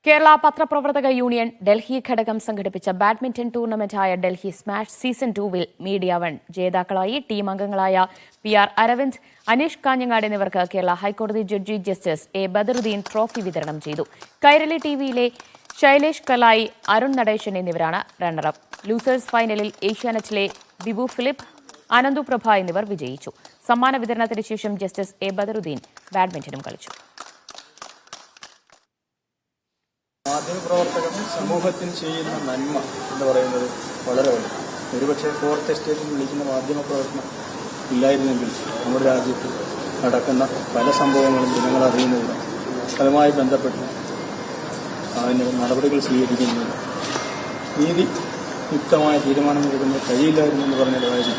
കേരള പത്രപ്രവർത്തക യൂണിയൻ ഡൽഹി ഘടകം സംഘടിപ്പിച്ച ബാഡ്മിന്റൺ ടൂർണമെന്റായ ഡൽഹി സ്മാഷ് സീസൺ 2-വിൽ മീഡിയ വൺ ജേതാക്കളായി ടീം അംഗങ്ങളായ PR അരവിന്ദ്, അനീഷ് കാഞ്ഞങ്ങാട് എന്നിവർക്ക് കേരള ഹൈക്കോടതി ജഡ്ജി ജസ്റ്റിസ് A ബദറുദ്ദീൻ ട്രോഫി വിതരണം ചെയ്തു. കൈരളി ടിവിയിലെ ശൈലേഷ് കലായി, അരുൺ നടേശൻ എന്നിവരാണ് റണ്ണറപ്പ്. ലൂസേഴ്സ് ഫൈനലിൽ ഏഷ്യാനെറ്റിലെ ബിബു ഫിലിപ്പ്, ആനന്ദു പ്രഭ എന്നിവർ വിജയിച്ചു. സമ്മാന വിതരണത്തിന് ശേഷം ജസ്റ്റിസ് A ബദറുദ്ദീൻ ബാഡ്മിന്റണും കളിച്ചു. മാധ്യമപ്രവർത്തകർ സമൂഹത്തിന് ചെയ്യുന്ന നന്മ എന്ന് പറയുന്നത് വളരെ വലുതാണ്. ഒരുപക്ഷെ ഫോർത്ത് എസ്റ്റേറ്റിൽ വിളിക്കുന്ന മാധ്യമപ്രവർത്തനം ഇല്ലായിരുന്നെങ്കിൽ നമ്മുടെ രാജ്യത്ത് നടക്കുന്ന പല സംഭവങ്ങളും ജനങ്ങൾ അറിയുന്നതിന് അതുമായി ബന്ധപ്പെട്ട് അതിന് നടപടികൾ സ്വീകരിക്കുന്നതിന് നീതിയുക്തമായ തീരുമാനമെടുക്കുന്നത് കഴിയില്ലായിരുന്നു എന്ന് പറഞ്ഞ കാര്യത്തിൽ